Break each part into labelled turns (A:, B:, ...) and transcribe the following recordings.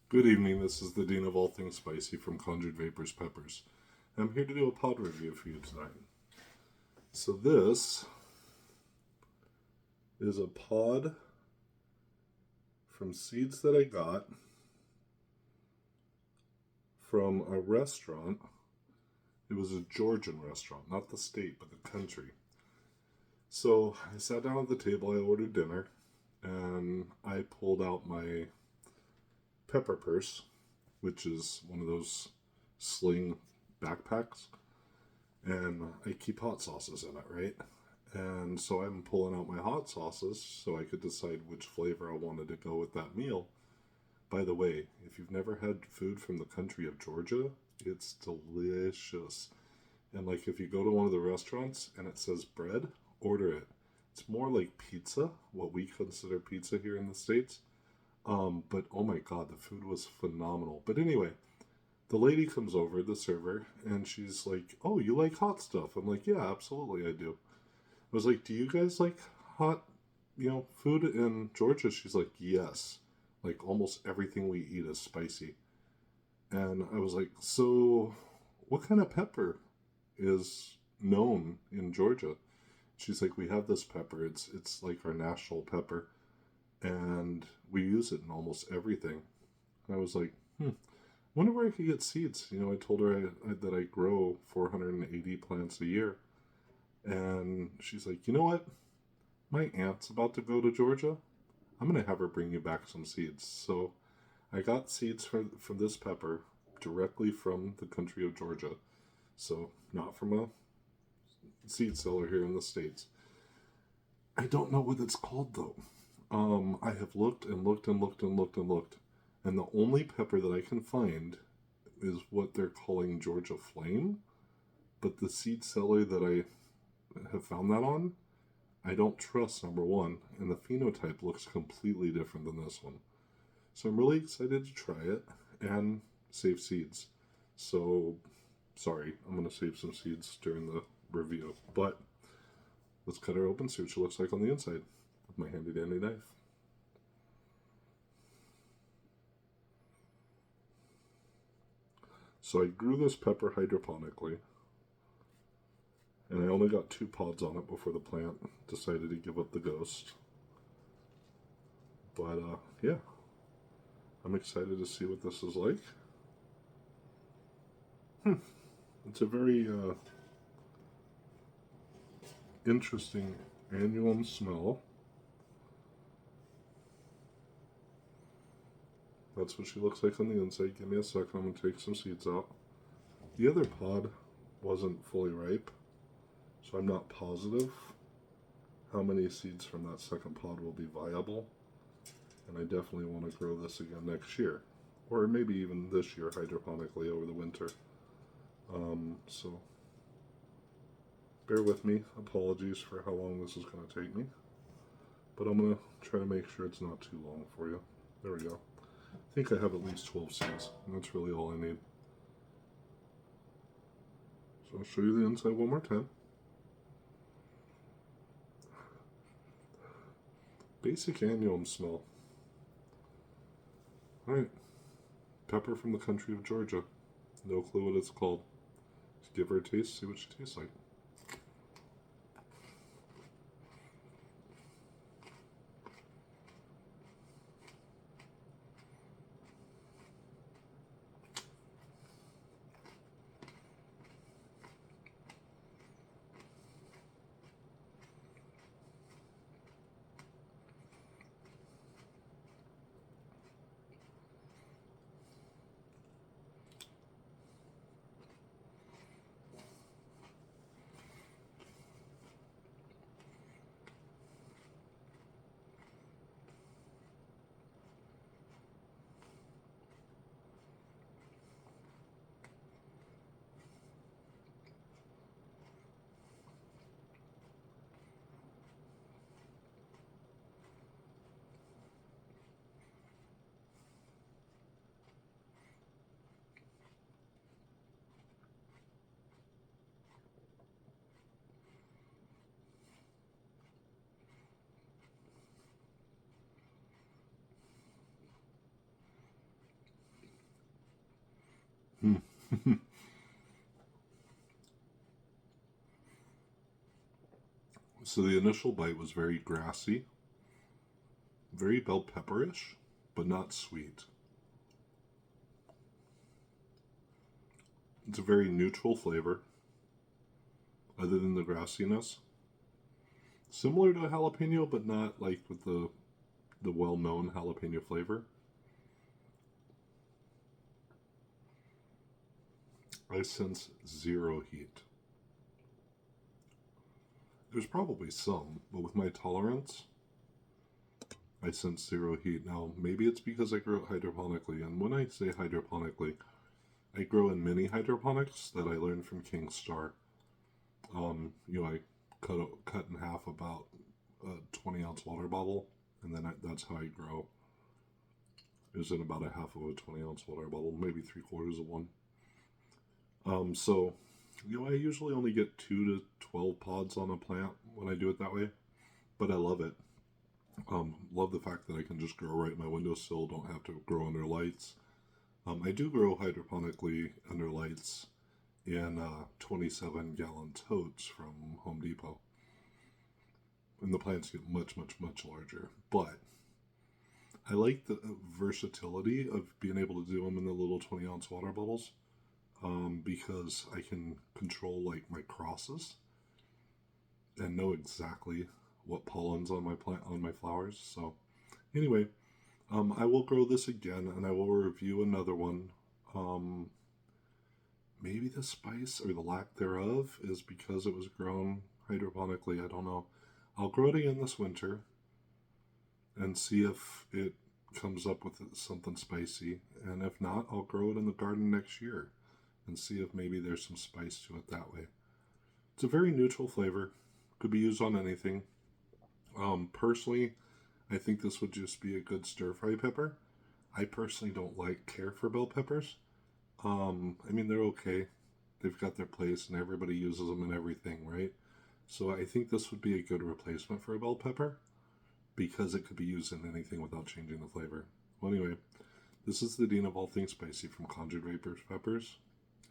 A: Good evening, this is the Dean of All Things Spicy from Conjured Vapors Peppers. I'm here to do a pod review for you tonight. So, this is a pod from seeds that I got from a restaurant. It was a Georgian restaurant, not the state, but the country. So, I sat down at the table, I ordered dinner, and I pulled out my pepper purse, which is one of those sling backpacks, and I keep hot sauces in it, right? And so I'm pulling out my hot sauces so I could decide which flavor I wanted to go with that meal. By the way, if you've never had food from the country of Georgia, it's delicious. And like if you go to one of the restaurants and it says bread, order it. It's more like pizza, what we consider pizza here in the States. But oh my god, the food was phenomenal. But anyway, the lady comes over, the server, and she's like, "Oh, you like hot stuff?" I'm like, "Yeah, absolutely, I do." I was like, "Do you guys like hot, food in Georgia?" She's like, "Yes. Like almost everything we eat is spicy." And I was like, "So, what kind of pepper is known in Georgia?" She's like, "We have this pepper. It's like our national pepper, and we use it in almost everything." And I was like, "Hmm. Wonder where I could get seeds." I told her that I grow 480 plants a year. And she's like, "You know what? My aunt's about to go to Georgia. I'm going to have her bring you back some seeds." So I got seeds from this pepper directly from the country of Georgia. So not from a seed seller here in the States. I don't know what it's called though. I have looked and looked and looked and looked and looked. And the only pepper that I can find is what they're calling Georgia Flame. But the seed seller that I have found that on, I don't trust, number one, and the phenotype looks completely different than this one. So I'm really excited to try it and save seeds. So, sorry, I'm going to save some seeds during the review. But let's cut her open, see what she looks like on the inside with my handy dandy knife. So I grew this pepper hydroponically, and I only got 2 pods on it before the plant decided to give up the ghost. But yeah, I'm excited to see what this is like. It's a very interesting annuum smell. That's what she looks like on the inside. Give me a second, I'm going to take some seeds out. The other pod wasn't fully ripe, so I'm not positive how many seeds from that second pod will be viable. And I definitely want to grow this again next year, or maybe even this year hydroponically over the winter. So bear with me. Apologies for how long this is going to take me, but I'm going to try to make sure it's not too long for you. There we go. I think I have at least 12 seeds, and that's really all I need. So I'll show you the inside one more time. Basic annuum smell. Alright, pepper from the country of Georgia. No clue what it's called. Just give her a taste, see what she tastes like. So the initial bite was very grassy, very bell pepperish, but not sweet. It's a very neutral flavor, other than the grassiness. Similar to a jalapeno, but not like with the well-known jalapeno flavor. I sense zero heat. There's probably some, but with my tolerance, I sense zero heat. Now, maybe it's because I grow it hydroponically, and when I say hydroponically, I grow in mini hydroponics that I learned from King Star. I cut in half about a 20-ounce water bottle, and then that's how I grow. Is in about a half of a 20-ounce water bottle, maybe 3/4 of one. So, I usually only get 2 to 12 pods on a plant when I do it that way, but I love it. Love the fact that I can just grow right in my windowsill, don't have to grow under lights. I do grow hydroponically under lights in 27-gallon totes from Home Depot. And the plants get much, much, much larger. But I like the versatility of being able to do them in the little 20-ounce water bottles. Because I can control like my crosses and know exactly what pollen's on my plant, on my flowers. So anyway, I will grow this again and I will review another one. Maybe the spice or the lack thereof is because it was grown hydroponically. I don't know. I'll grow it again this winter and see if it comes up with something spicy. And if not, I'll grow it in the garden next year and see if maybe there's some spice to it that way. It's a very neutral flavor. Could be used on anything. Personally, I think this would just be a good stir-fry pepper. I personally don't care for bell peppers. They're okay. They've got their place and everybody uses them in everything, right? So I think this would be a good replacement for a bell pepper because it could be used in anything without changing the flavor. Well, anyway, this is the Dean of All Things Spicy from Conjured Vapors Peppers.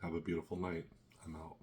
A: Have a beautiful night. I'm out.